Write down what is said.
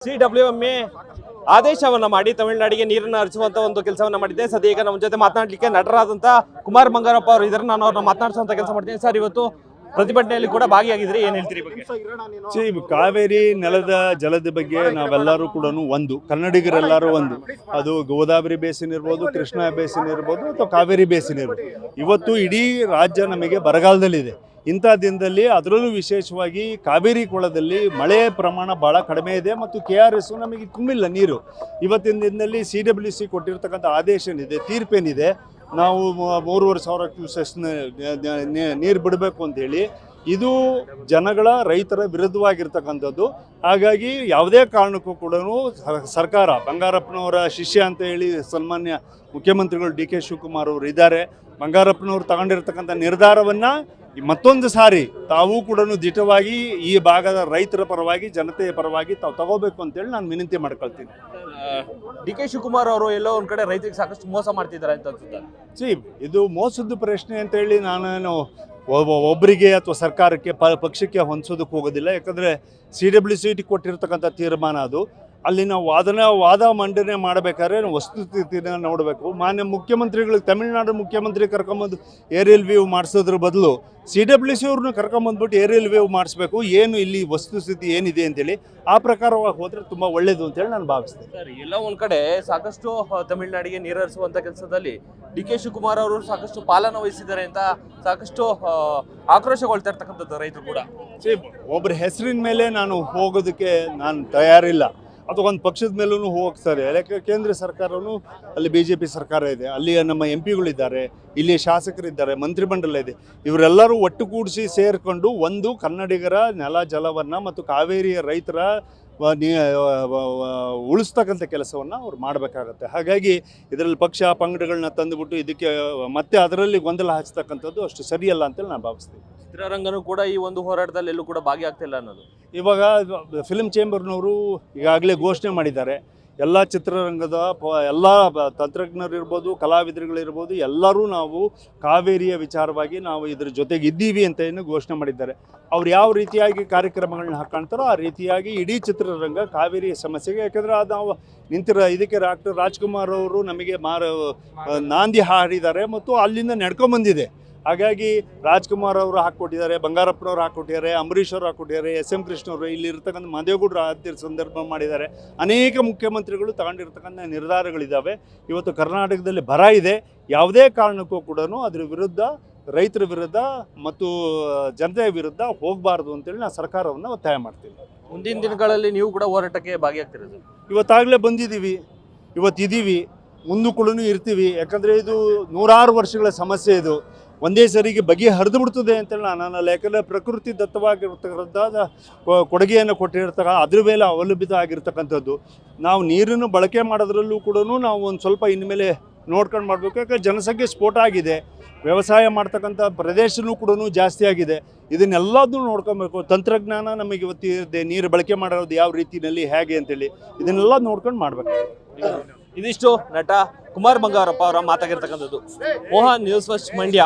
CWMA ಆದೇಶವನ್ನ ಮಾಡಿ ತಮಿಳುನಾಡಿಗೆ ನೀರನ್ನು ಹರಿಸುವಂತ ಒಂದು ಕೆಲಸವನ್ನ ಮಾಡಿದೆ. ಸದ್ಯ ಈಗ ನಮ್ಮ ಜೊತೆ ಮಾತನಾಡಲಿಕ್ಕೆ ನಟರಾದಂತ ಕುಮಾರ್ ಬಂಗಾರಪ್ಪ ಅವರು ಇದ್ದಾರೆ. ನಾನು ಅವ್ರನ್ನ ಮಾತನಾಡಿಸುವಂತ ಕೆಲಸ ಮಾಡ್ತೀನಿ. ಸರ್, ಇವತ್ತು ಪ್ರತಿಭಟನೆಯಲ್ಲಿ ಕೂಡ ಭಾಗಿಯಾಗಿದ್ರಿ, ಏನ್ ಹೇಳ್ತೀರಿ ಬಗ್ಗೆ? ಕಾವೇರಿ ನೆಲದ ಜಲದ ಬಗ್ಗೆ ನಾವೆಲ್ಲರೂ ಕೂಡ ಒಂದು ಕನ್ನಡಿಗರೆಲ್ಲರೂ ಒಂದು, ಅದು ಗೋದಾವರಿ ಬೇಸಿನ್ ಇರ್ಬೋದು, ಕೃಷ್ಣಾ ಬೇಸಿನ್ ಇರ್ಬೋದು ಅಥವಾ ಕಾವೇರಿ ಬೇಸಿನ್ ಇರ್ಬೋದು. ಇವತ್ತು ಇಡೀ ರಾಜ್ಯ ನಮಗೆ ಬರಗಾಲದಲ್ಲಿದೆ. ಇಂಥ ದಿನದಲ್ಲಿ ಅದರಲ್ಲೂ ವಿಶೇಷವಾಗಿ ಕಾವೇರಿ ಕೊಳದಲ್ಲಿ ಮಳೆ ಪ್ರಮಾಣ ಭಾಳ ಕಡಿಮೆ ಇದೆ ಮತ್ತು KRS ನಮಗೆ ತುಂಬಿಲ್ಲ ನೀರು. ಇವತ್ತಿನ ದಿನದಲ್ಲಿ CWC ಕೊಟ್ಟಿರ್ತಕ್ಕಂಥ ಆದೇಶ ಏನಿದೆ, ತೀರ್ಪೇನಿದೆ, ನಾವು 3,500 ಕ್ಯೂಸೆಸ್ ನೀರು ಬಿಡಬೇಕು ಅಂತೇಳಿ, ಇದು ಜನಗಳ ರೈತರ ವಿರುದ್ಧವಾಗಿರ್ತಕ್ಕಂಥದ್ದು. ಹಾಗಾಗಿ ಯಾವುದೇ ಕಾರಣಕ್ಕೂ ಕೂಡ ಸರ್ಕಾರ, ಬಂಗಾರಪ್ಪನವರ ಶಿಷ್ಯ ಅಂತ ಹೇಳಿ ಸನ್ಮಾನ್ಯ ಮುಖ್ಯಮಂತ್ರಿಗಳು DK ಶಿವಕುಮಾರ್ ಅವರು ಇದ್ದಾರೆ. ಬಂಗಾರಪ್ಪನವರು ತಗೊಂಡಿರ್ತಕ್ಕಂಥ ನಿರ್ಧಾರವನ್ನು ಮತ್ತೊಂದು ಸಾರಿ ತಾವು ಕೂಡ ದಿಟ್ಟವಾಗಿ ಈ ಭಾಗದ ರೈತರ ಪರವಾಗಿ, ಜನತೆಯ ಪರವಾಗಿ ತಾವು ತಗೋಬೇಕು ಅಂತೇಳಿ ನಾನು ವಿನಂತಿ ಮಾಡ್ಕೊಳ್ತೀನಿ. DK ಶಿವಕುಮಾರ್ ಅವರು ಎಲ್ಲೋ ಒಂದ್ ಕಡೆ ರೈತರಿಗೆ ಸಾಕಷ್ಟು ಮೋಸ ಮಾಡ್ತಿದ್ದಾರೆ ಅಂತ ಅನ್ಸುತ್ತೆ. ಇದು ಮೋಸದ ಪ್ರಶ್ನೆ ಅಂತೇಳಿ ನಾನು ಒಬ್ಬರಿಗೆ ಅಥವಾ ಸರ್ಕಾರಕ್ಕೆ ಪಕ್ಷಕ್ಕೆ ಹೊಂದಿಸೋದಕ್ಕೆ ಹೋಗೋದಿಲ್ಲ. ಯಾಕಂದರೆ CWC ಕೊಟ್ಟಿರ್ತಕ್ಕಂಥ ತೀರ್ಮಾನ ಅದು. ಅಲ್ಲಿ ನಾವು ವಾದ ಮಂಡನೆ ಮಾಡಬೇಕಾದ್ರೆ ನಾವು ವಸ್ತುಸ್ಥಿತಿನ ನೋಡಬೇಕು. ಮಾನ್ಯ ಮುಖ್ಯಮಂತ್ರಿಗಳು, ತಮಿಳುನಾಡು ಮುಖ್ಯಮಂತ್ರಿ ಕರ್ಕೊಂಬಂದು ಏರಿಯಲ್ ವ್ಯೂ ಮಾಡಿಸೋದ್ರ ಬದಲು CWC ಅವ್ರನ್ನ ಕರ್ಕೊಂಬಂದ್ಬಿಟ್ಟು ಏರಿಯಲ್ ವ್ಯೂ ಮಾಡಿಸ್ಬೇಕು, ಏನು ಇಲ್ಲಿ ವಸ್ತುಸ್ಥಿತಿ ಏನಿದೆ ಅಂತೇಳಿ ಆ ಪ್ರಕಾರವಾಗಿ ಹೋದರೆ ತುಂಬ ಒಳ್ಳೆಯದು ಅಂತೇಳಿ ನಾನು ಭಾವಿಸ್ತೇನೆ. ಸರ್, ಎಲ್ಲ ಒಂದ್ ಕಡೆ ಸಾಕಷ್ಟು ತಮಿಳುನಾಡಿಗೆ ನೀರು ಹರಿಸುವಂತ ಕೆಲಸದಲ್ಲಿ DK ಶಿವಕುಮಾರ್ ಅವರು ಸಾಕಷ್ಟು ಪಾಲನ ವಹಿಸಿದ್ದಾರೆ ಅಂತ ಸಾಕಷ್ಟು ಆಕ್ರೋಶಗೊಳ್ತಾ ಇರ್ತಕ್ಕಂಥದ್ದು ರೈತರು ಕೂಡ. ಒಬ್ಬರ ಹೆಸರಿನ ಮೇಲೆ ನಾನು ಹೋಗೋದಕ್ಕೆ ನಾನು ತಯಾರಿಲ್ಲ, ಅಥವಾ ಒಂದು ಪಕ್ಷದ ಮೇಲೂ ಹೋಗ್ತಾರೆ. ಯಾಕೆ ಕೇಂದ್ರ ಸರ್ಕಾರವೂ ಅಲ್ಲಿ BJP ಸರ್ಕಾರ ಇದೆ, ಅಲ್ಲಿ ನಮ್ಮ MP ಗಳಿದ್ದಾರೆ, ಇಲ್ಲಿ ಶಾಸಕರಿದ್ದಾರೆ, ಮಂತ್ರಿಮಂಡಲ ಇದೆ. ಇವರೆಲ್ಲರೂ ಒಟ್ಟುಗೂಡಿಸಿ ಸೇರಿಕೊಂಡು ಒಂದು ಕನ್ನಡಿಗರ ನೆಲ ಜಲವನ್ನು ಮತ್ತು ಕಾವೇರಿಯ ರೈತರ ಉಳಿಸ್ತಕ್ಕಂಥ ಕೆಲಸವನ್ನು ಅವ್ರು ಮಾಡಬೇಕಾಗತ್ತೆ. ಹಾಗಾಗಿ ಇದರಲ್ಲಿ ಪಕ್ಷ ಪಂಗಡಗಳನ್ನ ತಂದುಬಿಟ್ಟು ಇದಕ್ಕೆ ಮತ್ತೆ ಅದರಲ್ಲಿ ಗೊಂದಲ ಹಚ್ಚತಕ್ಕಂಥದ್ದು ಅಷ್ಟು ಸರಿಯಲ್ಲ ಅಂತೇಳಿ ನಾನು ಭಾವಿಸ್ತೀನಿ. ಚಿತ್ರರಂಗನೂ ಕೂಡ ಈ ಒಂದು ಹೋರಾಟದಲ್ಲಿ ಎಲ್ಲೂ ಕೂಡ ಭಾಗಿಯಾಗ್ತಿಲ್ಲ ಅನ್ನೋದು. ಇವಾಗ ಫಿಲ್ಮ್ ಚೇಂಬರ್ನವರು ಈಗಾಗಲೇ ಘೋಷಣೆ ಮಾಡಿದ್ದಾರೆ, ಎಲ್ಲ ಚಿತ್ರರಂಗದ ಎಲ್ಲ ತಂತ್ರಜ್ಞರು ಇರ್ಬೋದು, ಕಲಾವಿದರುಗಳಿರ್ಬೋದು, ಎಲ್ಲರೂ ನಾವು ಕಾವೇರಿಯ ವಿಚಾರವಾಗಿ ನಾವು ಇದ್ರ ಜೊತೆಗೆ ಇದ್ದೀವಿ ಅಂತ ಏನು ಘೋಷಣೆ ಮಾಡಿದ್ದಾರೆ. ಅವ್ರು ಯಾವ ರೀತಿಯಾಗಿ ಕಾರ್ಯಕ್ರಮಗಳನ್ನ ಹಾಕ್ಕೊಳ್ತಾರೋ ಆ ರೀತಿಯಾಗಿ ಇಡೀ ಚಿತ್ರರಂಗ ಕಾವೇರಿಯ ಸಮಸ್ಯೆಗೆ, ಯಾಕಂದರೆ ಅದು ನಾವು ಇದಕ್ಕೆ ಡಾಕ್ಟರ್ ರಾಜ್ಕುಮಾರ್ ಅವರು ನಮಗೆ ನಾಂದಿ ಹಾಡಿದ್ದಾರೆ ಮತ್ತು ಅಲ್ಲಿಂದ ನಡ್ಕೊಂಬಂದಿದೆ. ಹಾಗಾಗಿ ರಾಜ್ಕುಮಾರ್ ಅವರು ಹಾಕ್ಕೊಟ್ಟಿದ್ದಾರೆ, ಬಂಗಾರಪ್ಪನವ್ರು ಹಾಕ್ಕೊಟ್ಟಿದ್ದಾರೆ, ಅಂಬರೀಷ್ ಅವರು ಹಾಕ್ಕೊಟ್ಟಿದ್ದಾರೆ, SM ಕೃಷ್ಣ ಅವರು, ಇಲ್ಲಿ ಇರ್ತಕ್ಕಂಥ ಮದೇಗೌಡರು ಆದ್ಯ ಸಂದರ್ಭ ಮಾಡಿದ್ದಾರೆ. ಅನೇಕ ಮುಖ್ಯಮಂತ್ರಿಗಳು ತಗೊಂಡಿರ್ತಕ್ಕಂಥ ನಿರ್ಧಾರಗಳಿದ್ದಾವೆ. ಇವತ್ತು ಕರ್ನಾಟಕದಲ್ಲಿ ಬರ ಇದೆ. ಯಾವುದೇ ಕಾರಣಕ್ಕೂ ಕೂಡ ಅದರ ವಿರುದ್ಧ, ರೈತರ ವಿರುದ್ಧ ಮತ್ತು ಜನತೆಯ ವಿರುದ್ಧ ಹೋಗಬಾರ್ದು ಅಂತೇಳಿ ನಾನು ಸರ್ಕಾರವನ್ನು ಒತ್ತಾಯ ಮಾಡ್ತೀನಿ. ಮುಂದಿನ ದಿನಗಳಲ್ಲಿ ನೀವು ಕೂಡ ಹೋರಾಟಕ್ಕೆ ಭಾಗಿಯಾಗ್ತಿರೋದು? ಇವತ್ತಾಗಲೇ ಬಂದಿದ್ದೀವಿ, ಇವತ್ತಿದ್ದೀವಿ, ಮುಂದೂ ಕೂಡ ಇರ್ತೀವಿ. ಯಾಕಂದರೆ ಇದು ನೂರಾರು ವರ್ಷಗಳ ಸಮಸ್ಯೆ. ಇದು ಒಂದೇ ಸರಿಗೆ ಹರಿದು ಬಿಡ್ತದೆ ಅಂತೇಳಿ ನಾನು, ಯಾಕಂದರೆ ಪ್ರಕೃತಿ ದತ್ತವಾಗಿರ್ತಕ್ಕಂಥ ಕೊಡುಗೆಯನ್ನು ಕೊಟ್ಟಿರ್ತಕ್ಕ ಅದ್ರ ಮೇಲೆ ಅವಲಂಬಿತ ಆಗಿರ್ತಕ್ಕಂಥದ್ದು. ನಾವು ನೀರನ್ನು ಬಳಕೆ ಮಾಡೋದ್ರಲ್ಲೂ ಕೂಡ ನಾವು ಒಂದು ಸ್ವಲ್ಪ ಇನ್ಮೇಲೆ ನೋಡ್ಕೊಂಡು ಮಾಡಬೇಕು. ಯಾಕಂದರೆ ಜನಸಂಖ್ಯೆ ಸ್ಫೋಟ ಆಗಿದೆ, ವ್ಯವಸಾಯ ಮಾಡ್ತಕ್ಕಂಥ ಪ್ರದೇಶನೂ ಕೂಡ ಜಾಸ್ತಿ ಆಗಿದೆ. ಇದನ್ನೆಲ್ಲದೂ ನೋಡ್ಕೊಬೇಕು. ತಂತ್ರಜ್ಞಾನ ನಮಗೆ ಇವತ್ತಿದೆ, ನೀರು ಬಳಕೆ ಮಾಡೋದು ಯಾವ ರೀತಿಯಲ್ಲಿ ಹೇಗೆ ಅಂತೇಳಿ ಇದನ್ನೆಲ್ಲ ನೋಡ್ಕೊಂಡು ಮಾಡಬೇಕು. ಇದಿಷ್ಟು ನಟ ಕುಮಾರ್ ಬಂಗಾರಪ್ಪ ಅವರ ಮಾತಾಗಿರ್ತಕ್ಕಂಥದ್ದು. Mohan, news first, Mandya.